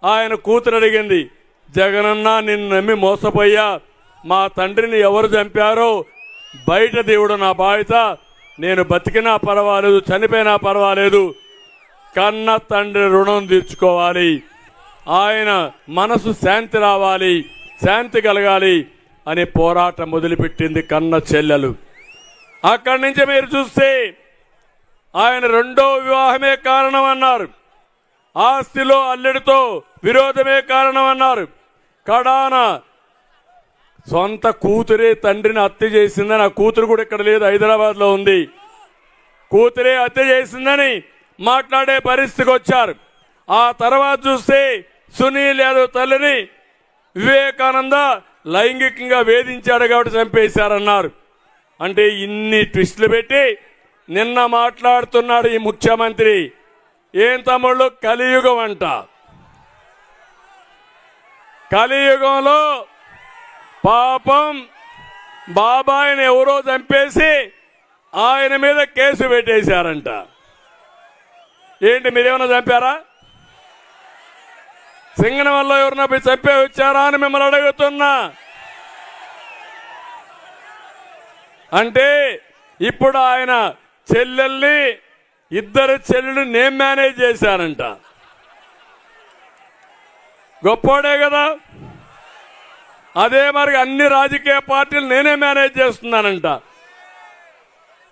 ఆయన కూతురు అడిగింది, జగనన్న నిన్ను నమ్మి మోసపోయా, మా తండ్రిని ఎవరు చంపారో బయట దేవుడు నా బాధ్యత, నేను బతికినా పర్వాలేదు చనిపోయినా పర్వాలేదు, కన్న తండ్రి రుణం తీర్చుకోవాలి, ఆయన మనసు శాంతి రావాలి, శాంతి కలగాలి అని పోరాటం మొదలుపెట్టింది కన్న చెల్లెలు. అక్కడి నుంచి మీరు చూస్తే ఆయన రెండో వివాహమే కారణం అన్నారు, ఆస్తిలో అల్లుడితో విరోధమే కారణం అన్నారు. కడాన సొంత కూతురే తండ్రిని హత్య చేసిందని, ఆ కూతురు కూడా ఇక్కడ లేదు, హైదరాబాద్లో ఉంది, కూతురే హత్య చేసిందని మాట్లాడే పరిస్థితికి వచ్చారు. ఆ తర్వాత చూస్తే సునీల్ యాదవ్ తల్లిని వివేకానంద లైంగికంగా వేధించాడు కాబట్టి చంపేశారన్నారు. అంటే ఇన్ని ట్విస్టులు పెట్టి నిన్న మాట్లాడుతున్నాడు ఈ ముఖ్యమంత్రి. ఏం తమ్ముళ్ళు, కలియుగం అంట. కలియుగంలో పాపం బాబాయిని ఎవరో చంపేసి ఆయన మీద కేసు పెట్టేశారంట. ఏంటి, మీరేమన్నా చంపారా? సింగన వల్ల ఎవరన్నా పోయి చంపే వచ్చారా అని మిమ్మల్ని అడుగుతున్నా. అంటే ఇప్పుడు ఆయన చెల్లెల్ని, ఇద్దరు చెల్లెలు నేను మేనేజ్ చేశానంట. గొప్పోడే కదా. అదే మరి అన్ని రాజకీయ పార్టీలు నేనే మేనేజ్ చేస్తున్నానంట.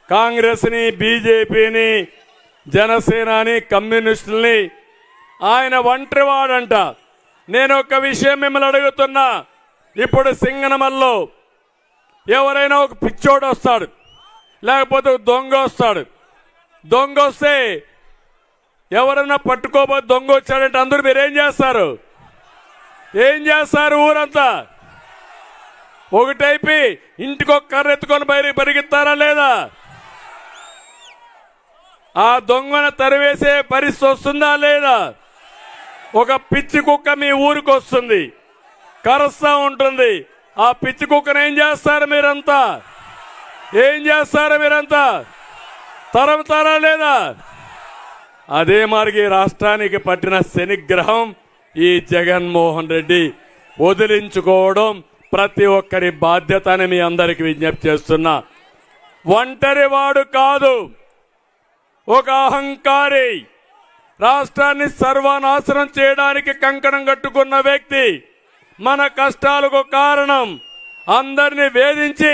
కాంగ్రెస్ని, బీజేపీని, జనసేనని, కమ్యూనిస్టుల్ని ఆయన ఒంటరివాడంట. నేను ఒక విషయం మిమ్మల్ని అడుగుతున్నా. ఇప్పుడు సింగనమల్లో ఎవరైనా ఒక పిచ్చోడు వస్తాడు, లేకపోతే ఒక దొంగ వస్తాడు. దొంగ వస్తే ఎవరైనా పట్టుకోబోతే దొంగ వచ్చాడంటే అందరూ మీరేం చేస్తారు? ఏం చేస్తారు? ఊరంతా ఒకటైపి ఇంటికి ఒక కర్ర ఎత్తుకొని పరిగెత్తారా లేదా? ఆ దొంగను తరివేసే పరిస్థితి వస్తుందా లేదా? ఒక పిచ్చి కుక్క మీ ఊరికి వస్తుంది, కరుస్తా ఉంటుంది. ఆ పిచ్చి కుక్కను ఏం చేస్తారు మీరంతా? ఏం చేస్తారు మీరంతా? తరముతారా లేదా? అదే మరి రాష్ట్రానికి పట్టిన శనిగ్రహం ఈ జగన్మోహన్ రెడ్డి వదిలించుకోవడం ప్రతి ఒక్కరి బాధ్యత అని మీ అందరికి విజ్ఞప్తి చేస్తున్నా. ఒంటరి వాడు కాదు, ఒక అహంకారి, రాష్ట్రాన్ని సర్వనాశనం చేయడానికి కంకణం కట్టుకున్న వ్యక్తి, మన కష్టాలకు కారణం, అందరినీ వేధించి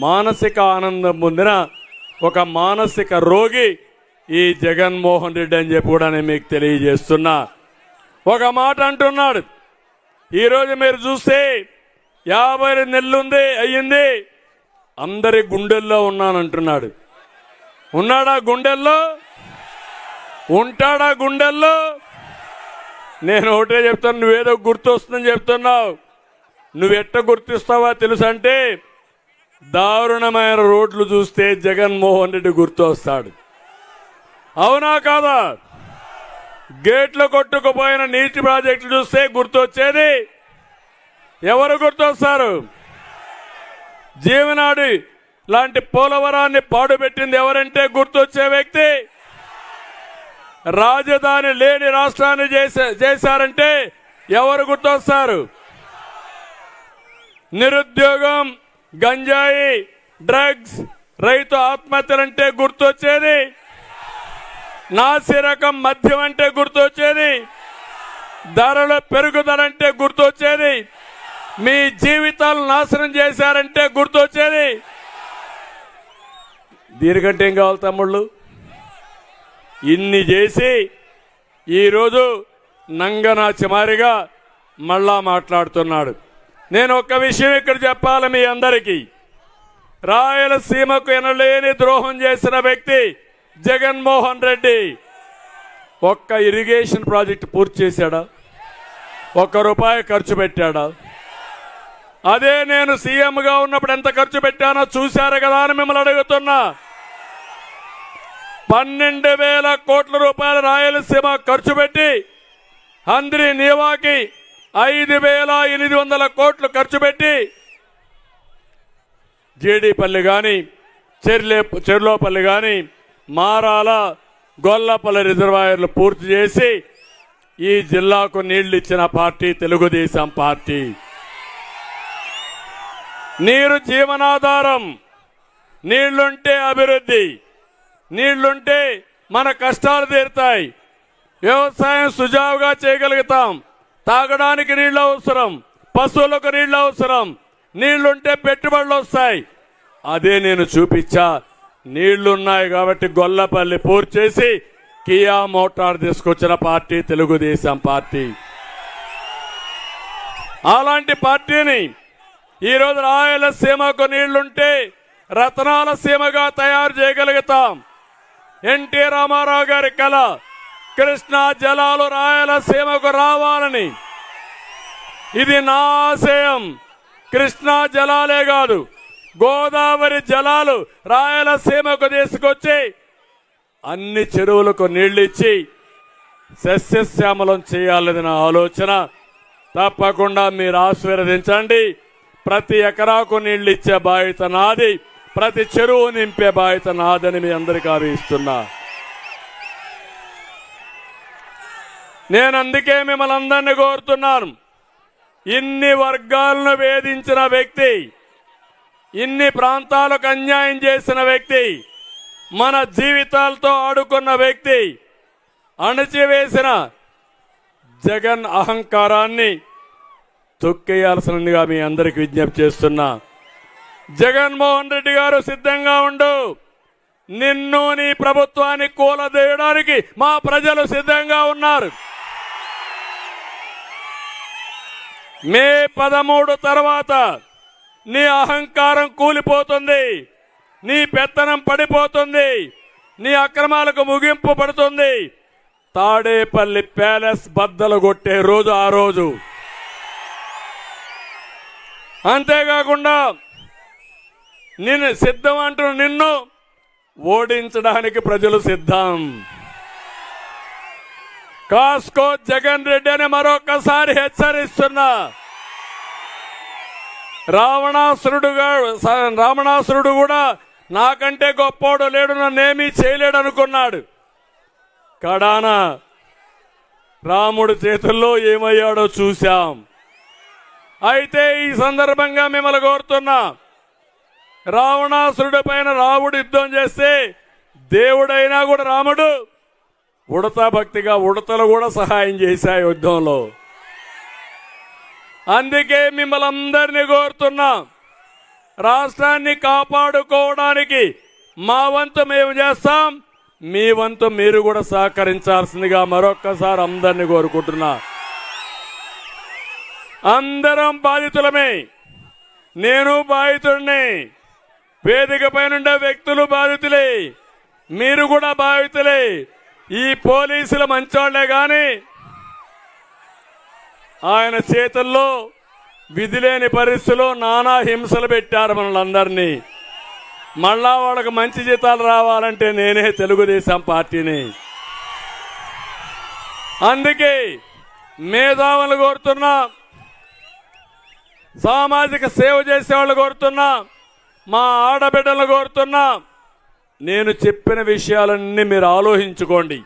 మానసిక ఆనందం పొందిన ఒక మానసిక రోగి ఈ జగన్మోహన్ రెడ్డి అని చెప్పి కూడా నేను మీకు తెలియజేస్తున్నా. ఒక మాట అంటున్నాడు, ఈరోజు మీరు చూస్తే 50 నెలలు అయ్యింది, అందరి గుండెల్లో ఉన్నానంటున్నాడు. ఉన్నాడా గుండెల్లో? ఉంటాడా గుండెల్లో? నేను ఒకటే చెప్తాను, నువ్వేదో గుర్తొస్తుందని చెప్తున్నావు. నువ్వెట్ట గుర్తిస్తావా తెలుసంటే, దారుణమైన రోడ్లు చూస్తే జగన్మోహన్ రెడ్డి గుర్తొస్తాడు. అవునా కాదా? గేట్లు కొట్టుకుపోయిన నీటి ప్రాజెక్టులు చూస్తే గుర్తొచ్చేది ఎవరు గుర్తొస్తారు? జీవనాడి లాంటి పోలవరాన్ని పాడుపెట్టింది ఎవరంటే గుర్తొచ్చే వ్యక్తి. రాజధాని లేని రాష్ట్రాన్ని చేశారంటే ఎవరు గుర్తొస్తారు? నిరుద్యోగం, గంజాయి, డ్రగ్స్, రైతు ఆత్మహత్యలంటే గుర్తొచ్చేది. నాసిరకం మద్యం అంటే గుర్తొచ్చేది. ధరల పెరుగుదలంటే గుర్తొచ్చేది. మీ జీవితాలు నాశనం చేశారంటే గుర్తొచ్చేది. దీనికంటే ఏం కావాలి తమ్ముళ్ళు? ఇన్ని చేసి ఈరోజు నంగనాచి మారిగా మళ్ళా మాట్లాడుతున్నాడు. నేను ఒక్క విషయం ఇక్కడ చెప్పాలి మీ అందరికీ. రాయలసీమకు ఎనలేని ద్రోహం చేసిన వ్యక్తి జగన్మోహన్ రెడ్డి. ఒక్క ఇరిగేషన్ ప్రాజెక్టు పూర్తి చేశాడా? ₹1 ఖర్చు పెట్టాడా? అదే నేను సీఎంగా ఉన్నప్పుడు ఎంత ఖర్చు పెట్టానో చూశారు కదా అని మిమ్మల్ని అడుగుతున్నా. 12,000 కోట్ల రూపాయలు రాయలసీమ ఖర్చు పెట్టి, హంద్రి నీవాకి 5,800 కోట్లు ఖర్చు పెట్టి, జేడీపల్లి కానీ, చెర్లోపల్లి కానీ, మారాల, గొల్లపల్లి రిజర్వాయర్లు పూర్తి చేసి ఈ జిల్లాకు నీళ్లు ఇచ్చిన పార్టీ తెలుగుదేశం పార్టీ. నీరు జీవనాధారం. నీళ్లుంటే అభివృద్ధి, నీళ్లుంటే మన కష్టాలు తీరుతాయి, వ్యవసాయం సుజావుగా చేయగలుగుతాం, తాగడానికి నీళ్ళు అవసరం, పశువులకు నీళ్ళు అవసరం, నీళ్లుంటే పెట్టుబడులు వస్తాయి. అదే నేను చూపించా. నీళ్లున్నాయి కాబట్టి గొల్లపల్లి పూర్తి చేసి కియా మోటార్ తీసుకొచ్చిన పార్టీ తెలుగుదేశం పార్టీ. అలాంటి పార్టీని ఈరోజు రాయలసీమకు నీళ్లుంటే రతనాల సీమగా తయారు చేయగలుగుతాం. ఎన్టీ రామారావు గారి కళ కృష్ణా జలాలు రాయలసీమకు రావాలని. ఇది నా ఆశయం. కృష్ణా జలాలే కాదు, గోదావరి జలాలు రాయలసీమకు తీసుకొచ్చి అన్ని చెరువులకు నీళ్ళిచ్చి సస్యశ్యామలం చేయాలని నా ఆలోచన. తప్పకుండా మీరు ఆశీర్వదించండి. ప్రతి ఎకరాకు నీళ్ళు ఇచ్చే బాధ్యత నాది, ప్రతి చెరువు నింపే బాధ్యత నాదని మీ అందరికీ ఆవిస్తున్నా. నేను అందుకే మిమ్మల్ని అందరినీ కోరుతున్నాను. ఇన్ని వర్గాలను వేధించిన వ్యక్తి, ఇన్ని ప్రాంతాలకు అన్యాయం చేసిన వ్యక్తి, మన జీవితాలతో ఆడుకున్న వ్యక్తి, అణచివేసిన జగన్ అహంకారాన్ని తొక్కేయాల్సిందిగా మీ అందరికి విజ్ఞప్తి చేస్తున్నా. జగన్మోహన్ రెడ్డి గారు సిద్ధంగా ఉండు. నిన్ను నీ ప్రభుత్వాన్ని కూలదేయడానికి మా ప్రజలు సిద్ధంగా ఉన్నారు. మే 13 తర్వాత నీ అహంకారం కూలిపోతుంది, నీ పెత్తనం పడిపోతుంది, నీ అక్రమాలకు ముగింపు పడుతుంది. తాడేపల్లి ప్యాలెస్ బద్దలు కొట్టే రోజు ఆ రోజు. అంతేకాకుండా నేను సిద్ధం అంటున్న నిన్ను ఓడించడానికి ప్రజలు సిద్ధం. కాస్కో జగన్ రెడ్డి అని మరొకసారి హెచ్చరిస్తున్నా. రావణాసురుడు కూడా నాకంటే గొప్పోడు లేడు, నన్నేమీ చేయలేడు అనుకున్నాడు. కడాన రాముడి చేతుల్లో ఏమయ్యాడో చూశాం. అయితే ఈ సందర్భంగా మిమ్మల్ని కోరుతున్నా, రావణాసురుడి పైన రాముడు యుద్ధం చేస్తే దేవుడైనా కూడా రాముడు ఉడతా భక్తిగా ఉడతలు కూడా సహాయం చేశాయి యుద్ధంలో. అందుకే మిమ్మల్ని అందరినీ కోరుతున్నా, రాష్ట్రాన్ని కాపాడుకోవడానికి మా వంతు మేము చేస్తాం, మీ వంతు మీరు కూడా సహకరించాల్సిందిగా మరొక్కసారి అందరినీ కోరుకుంటున్నా. అందరం బాధితులమే, నేను బాధితుడిని, వేదిక పైనుండే వ్యక్తులు బాధితులే, మీరు కూడా బాధితులే. ఈ పోలీసులు మంచోళ్లే గాని ఆయన చేతుల్లో విధిలేని పరిస్థితుల్లో నానా హింసలు పెట్టారు మనల్ని. మళ్ళా వాళ్ళకి మంచి జీతాలు రావాలంటే నేనే తెలుగుదేశం పార్టీని. అందుకే మేధావులు కోరుతున్నా, సామాజిక సేవ చేసేవాళ్ళు కోరుతున్నా, మా ఆడబిడ్డలు కోరుతున్నా, నేను చెప్పిన విషయాలన్నీ మీరు ఆలోచించుకోండి.